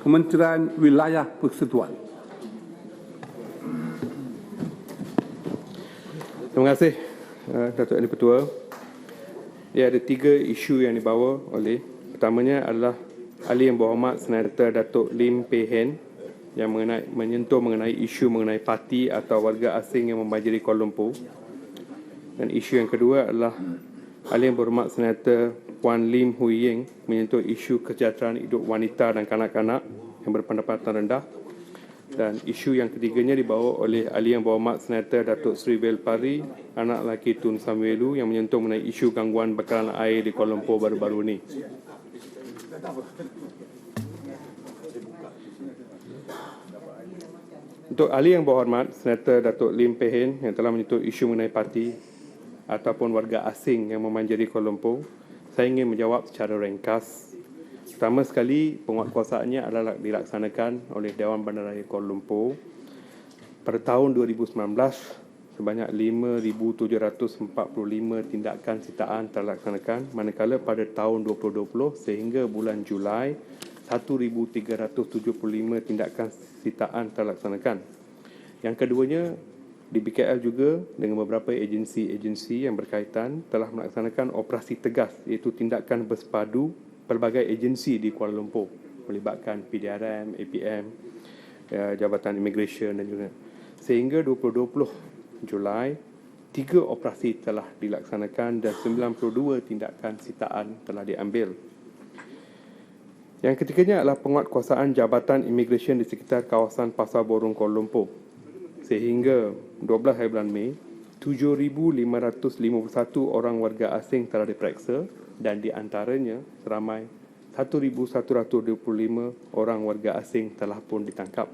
Kementerian Wilayah Persekutuan. Terima kasih, Datuk Ahli Petua. Ia ada 3 isu yang dibawa oleh, pertamanya adalah Ahli Yang Berhormat Senator Datuk Lim Peh Hen yang menyentuh mengenai isu mengenai parti atau warga asing yang membanjiri Kuala Lumpur. Dan isu yang kedua adalah Ahli Yang Berhormat Senator Puan Lim Hui Ying menyentuh isu kesejahteraan hidup wanita dan kanak-kanak yang berpendapatan rendah. Dan isu yang ketiganya dibawa oleh Ahli Yang Berhormat Senator Datuk Seri Vel Pari, anak lelaki Tun Samuelu, yang menyentuh mengenai isu gangguan bekalan air di Kuala Lumpur baru-baru ini. Untuk Ahli Yang Berhormat Senator Datuk Lim Peh Hen yang telah menyentuh isu mengenai parti ataupun warga asing yang memanjiri Kuala Lumpur, saya ingin menjawab secara ringkas. Pertama sekali, penguatkuasaannya adalah dilaksanakan oleh Dewan Bandaraya Kuala Lumpur. Pada tahun 2019, sebanyak 5,745 tindakan sitaan terlaksanakan, manakala pada tahun 2020 sehingga bulan Julai, 1,375 tindakan sitaan terlaksanakan. Yang keduanya, di BKL juga dengan beberapa agensi-agensi yang berkaitan telah melaksanakan operasi tegas, iaitu tindakan bersepadu pelbagai agensi di Kuala Lumpur melibatkan PDRM, APM, Jabatan Immigration dan juga. Sehingga 2020 Julai, 3 operasi telah dilaksanakan dan 92 tindakan sitaan telah diambil. Yang ketiganya adalah penguatkuasaan Jabatan Immigration di sekitar kawasan Pasar Borong Kuala Lumpur. Sehingga 12 hari bulan Mei, 7,551 orang warga asing telah diperiksa dan di antaranya seramai 1,125 orang warga asing telah pun ditangkap.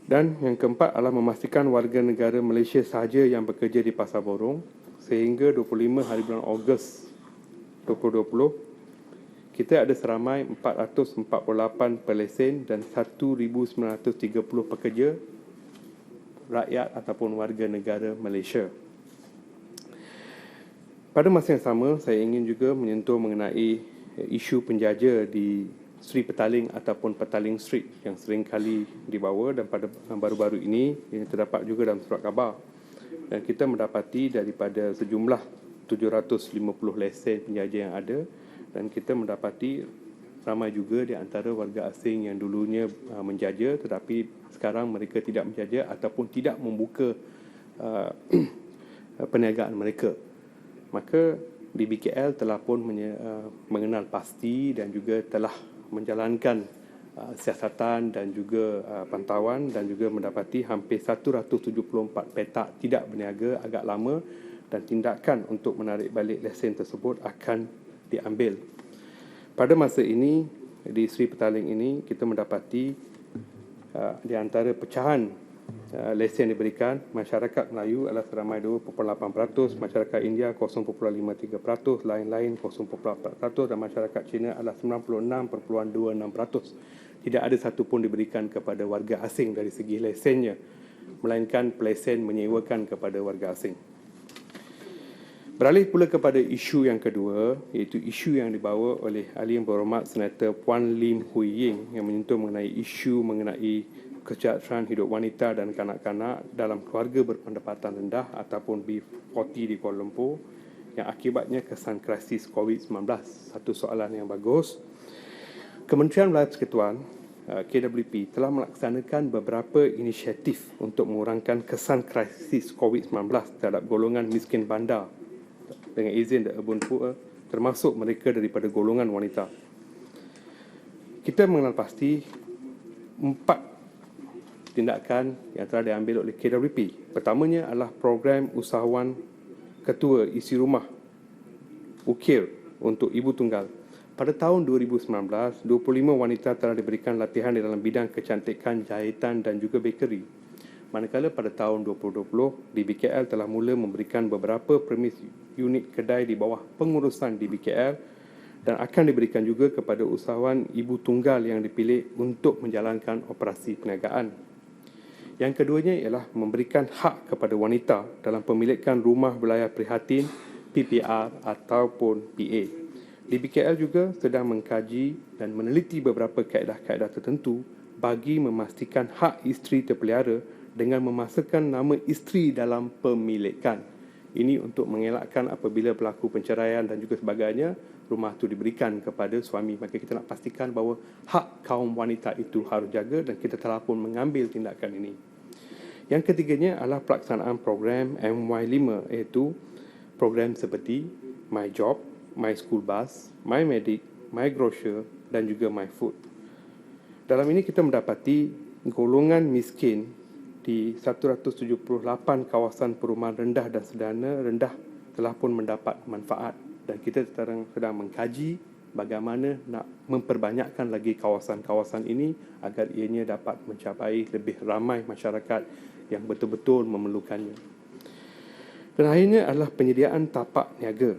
Dan yang keempat adalah memastikan warga negara Malaysia sahaja yang bekerja di Pasar Borong. Sehingga 25 hari bulan Ogos 2020, kita ada seramai 448 pelesen dan 1,930 pekerja rakyat ataupun warga negara Malaysia. Pada masa yang sama, saya ingin juga menyentuh mengenai isu penjaja di Sri Petaling ataupun Petaling Street yang sering kali dibawa dan pada baru-baru ini yang terdapat juga dalam surat khabar. Dan kita mendapati daripada sejumlah 750 lesen penjaja yang ada, dan kita mendapati ramai juga di antara warga asing yang dulunya menjaja tetapi sekarang mereka tidak menjaja ataupun tidak membuka perniagaan mereka. Maka di BKL telah pun mengenal pasti dan juga telah menjalankan siasatan dan juga pantauan dan juga mendapati hampir 174 petak tidak berniaga agak lama dan tindakan untuk menarik balik lesen tersebut akan diambil. Pada masa ini di Sri Petaling ini kita mendapati di antara pecahan lesen diberikan, masyarakat Melayu adalah seramai 2.8%, masyarakat India 0.53%, lain-lain 0.4% dan masyarakat Cina adalah 96.26%. Tidak ada satu pun diberikan kepada warga asing dari segi lesennya, melainkan pelesen menyewakan kepada warga asing. Beralih pula kepada isu yang kedua, iaitu isu yang dibawa oleh Ahli Yang Berhormat Senator Puan Lim Hui Ying yang menyentuh mengenai isu mengenai kesejahteraan hidup wanita dan kanak-kanak dalam keluarga berpendapatan rendah ataupun B40 di Kuala Lumpur yang akibatnya kesan krisis COVID-19. Satu soalan yang bagus. Kementerian Wilayah Persekutuan KWP telah melaksanakan beberapa inisiatif untuk mengurangkan kesan krisis COVID-19 terhadap golongan miskin bandar dengan izin The Urban Poor, termasuk mereka daripada golongan wanita. Kita mengenal pasti 4 tindakan yang telah diambil oleh KWP. Pertamanya adalah program usahawan ketua isi rumah ukir untuk ibu tunggal. Pada tahun 2019, 25 wanita telah diberikan latihan di dalam bidang kecantikan, jahitan dan juga bakery. Manakala pada tahun 2020, di BKL telah mula memberikan beberapa premis unit kedai di bawah pengurusan di BKL dan akan diberikan juga kepada usahawan ibu tunggal yang dipilih untuk menjalankan operasi perniagaan. Yang keduanya ialah memberikan hak kepada wanita dalam pemilikan rumah wilayah prihatin, PPR ataupun PA. DBKL juga sedang mengkaji dan meneliti beberapa kaedah-kaedah tertentu bagi memastikan hak isteri terpelihara dengan memasukkan nama isteri dalam pemilikan. Ini untuk mengelakkan apabila berlaku penceraian dan juga sebagainya, rumah itu diberikan kepada suami. Maka kita nak pastikan bahawa hak kaum wanita itu harus jaga dan kita telah pun mengambil tindakan ini. Yang ketiganya adalah pelaksanaan program MY5, iaitu program seperti My Job, My School Bus, My Medic, My Grocer dan juga My Food. Dalam ini kita mendapati golongan miskin di 178 kawasan perumahan rendah dan sederhana rendah telah pun mendapat manfaat, dan kita sedang mengkaji bagaimana nak memperbanyakkan lagi kawasan-kawasan ini agar ianya dapat mencapai lebih ramai masyarakat yang betul-betul memerlukannya. Dan akhirnya adalah penyediaan tapak niaga.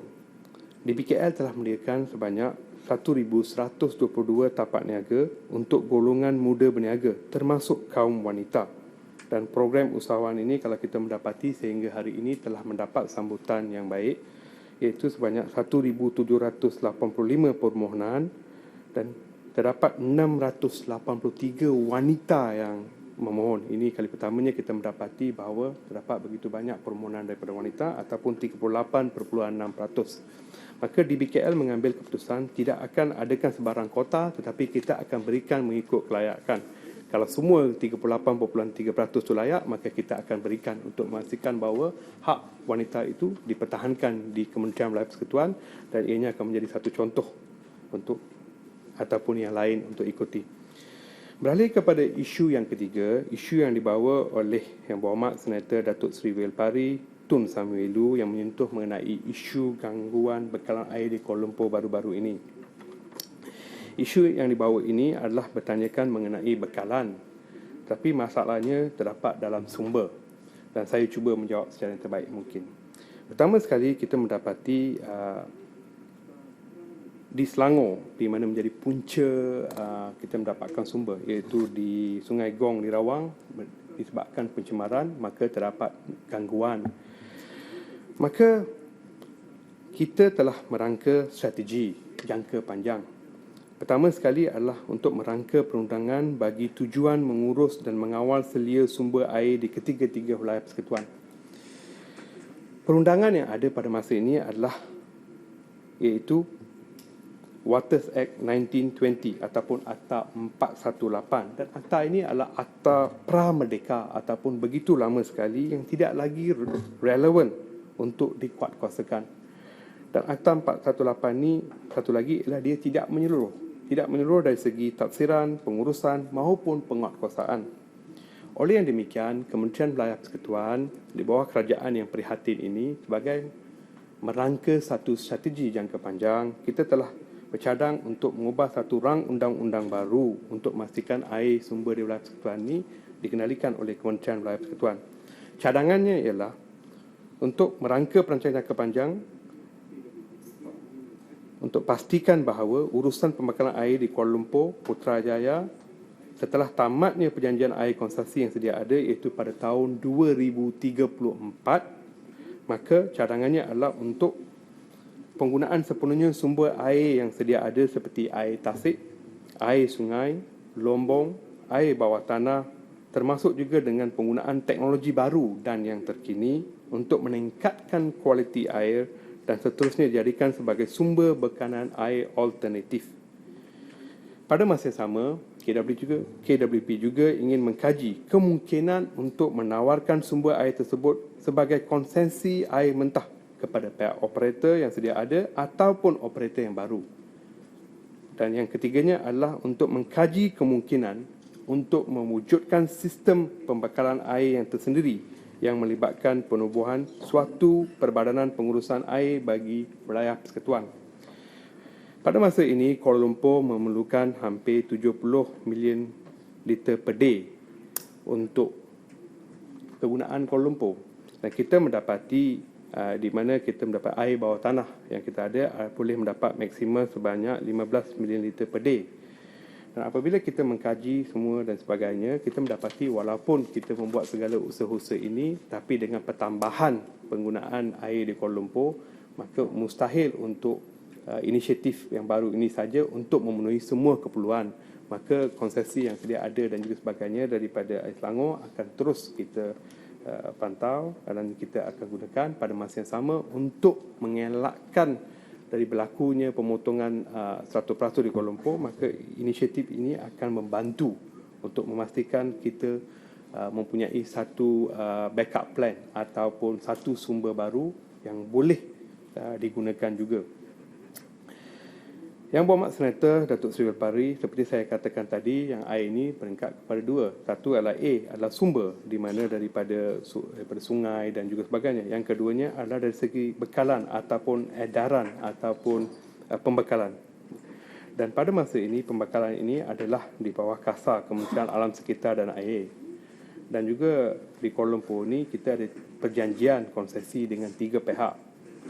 DBKL telah menyediakan sebanyak 1,122 tapak niaga untuk golongan muda berniaga, termasuk kaum wanita. Dan program usahawan ini kalau kita mendapati sehingga hari ini telah mendapat sambutan yang baik, iaitu sebanyak 1,785 permohonan dan terdapat 683 wanita yang memohon. Ini kali pertamanya kita mendapati bahawa terdapat begitu banyak permohonan daripada wanita, ataupun 38.6%. Maka DBKL mengambil keputusan tidak akan adakan sebarang kota, tetapi kita akan berikan mengikut kelayakan. Kalau semua 38.3% itu layak, maka kita akan berikan untuk memastikan bahawa hak wanita itu dipertahankan di Kementerian Belia Persekutuan, dan ianya akan menjadi satu contoh untuk ataupun yang lain untuk ikuti. Beralih kepada isu yang ketiga, isu yang dibawa oleh Yang Berhormat Senator Datuk Seri Wil Pari Tun Samuelu yang menyentuh mengenai isu gangguan bekalan air di Kuala Lumpur baru-baru ini. Isu yang dibawa ini adalah bertanyakan mengenai bekalan, tapi masalahnya terdapat dalam sumber, dan saya cuba menjawab secara yang terbaik mungkin. Pertama sekali, kita mendapati di Selangor, di mana menjadi punca kita mendapatkan sumber, iaitu di Sungai Gong di Rawang, disebabkan pencemaran, maka terdapat gangguan. Maka kita telah merangka strategi jangka panjang. Pertama sekali adalah untuk merangka perundangan bagi tujuan mengurus dan mengawal selia sumber air di ketiga-tiga wilayah persekutuan. Perundangan yang ada pada masa ini adalah iaitu Waters Act 1920 ataupun Akta 418, dan akta ini adalah akta pra-merdeka ataupun begitu lama sekali yang tidak lagi relevan untuk dikuatkuasakan. Dan Akta 418 ini satu lagi ialah dia tidak menyeluruh dari segi tafsiran, pengurusan maupun penguatkuasaan. Oleh yang demikian, Kementerian Belia Persekutuan di bawah kerajaan yang prihatin ini sebagai merangka satu strategi jangka panjang, kita telah bercadang untuk mengubah satu rang undang-undang baru untuk memastikan air sumber di wilayah persekutuan ini dikendalikan oleh Kementerian Belia Persekutuan. Cadangannya ialah untuk merangka perancangan jangka panjang untuk pastikan bahawa urusan pembekalan air di Kuala Lumpur, Putrajaya setelah tamatnya perjanjian air konsesi yang sedia ada, iaitu pada tahun 2034, maka cadangannya adalah untuk penggunaan sepenuhnya sumber air yang sedia ada seperti air tasik, air sungai, lombong, air bawah tanah, termasuk juga dengan penggunaan teknologi baru dan yang terkini untuk meningkatkan kualiti air dan seterusnya dijadikan sebagai sumber bekalan air alternatif. Pada masa yang sama, KWP juga ingin mengkaji kemungkinan untuk menawarkan sumber air tersebut sebagai konsesi air mentah kepada pihak operator yang sedia ada ataupun operator yang baru. Dan yang ketiganya adalah untuk mengkaji kemungkinan untuk mewujudkan sistem pembekalan air yang tersendiri yang melibatkan penubuhan suatu perbadanan pengurusan air bagi wilayah persekutuan. Pada masa ini, Kuala Lumpur memerlukan hampir 70 million liter per day untuk kegunaan Kuala Lumpur. Dan kita mendapati di mana kita mendapat air bawah tanah yang kita ada boleh mendapat maksimum sebanyak 15 million liter per day. Dan apabila kita mengkaji semua dan sebagainya, kita mendapati walaupun kita membuat segala usaha-usaha ini, tapi dengan pertambahan penggunaan air di Kuala Lumpur, maka mustahil untuk inisiatif yang baru ini saja untuk memenuhi semua keperluan, maka konsesi yang sedia ada dan juga sebagainya daripada Air Selangor akan terus kita pantau dan kita akan gunakan pada masa yang sama untuk mengelakkan dari berlakunya pemotongan 100% di Kuala Lumpur. Maka inisiatif ini akan membantu untuk memastikan kita mempunyai satu backup plan ataupun satu sumber baru yang boleh digunakan juga. Yang Berhormat Senator Datuk Seri Pari, seperti saya katakan tadi, yang air ini peringkat kepada dua. Satu adalah adalah sumber, di mana daripada sungai dan juga sebagainya. Yang keduanya adalah dari segi bekalan ataupun edaran ataupun pembekalan. Dan pada masa ini, pembekalan ini adalah di bawah kasar Kementerian Alam Sekitar dan Air. Dan juga di Kuala Lumpur ni kita ada perjanjian konsesi dengan 3 pihak.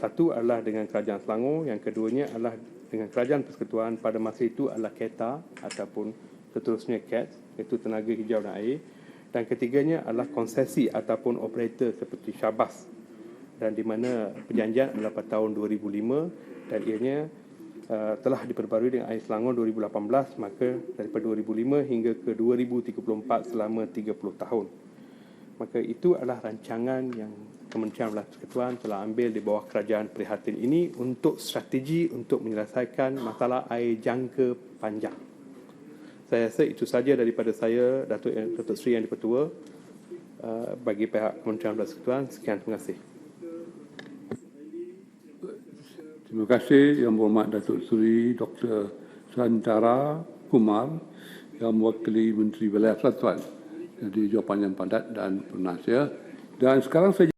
Satu adalah dengan Kerajaan Selangor, yang keduanya adalah dengan Kerajaan Persekutuan, pada masa itu adalah KETA ataupun seterusnya CATS, iaitu Tenaga Hijau dan Air. Dan ketiganya adalah konsesi ataupun operator seperti Syabas, dan di mana perjanjian adalah pada tahun 2005 dan ianya telah diperbarui dengan Air Selangor 2018, maka daripada 2005 hingga ke 2034 selama 30 tahun. Maka itu adalah rancangan yang Kementerian Persekutuan telah ambil di bawah kerajaan prihatin ini untuk strategi untuk menyelesaikan masalah air jangka panjang. Saya rasa itu saja daripada saya, Datuk Seri Yang Di-Pertua, bagi pihak Kementerian Persekutuan. Sekian, terima kasih. Terima kasih Yang Berhormat Datuk Seri Dr. Santara Kumar yang mewakili Menteri Wilayah Selatan. Jadi jawapan yang padat dan pernas, ya. Dan sekarang saya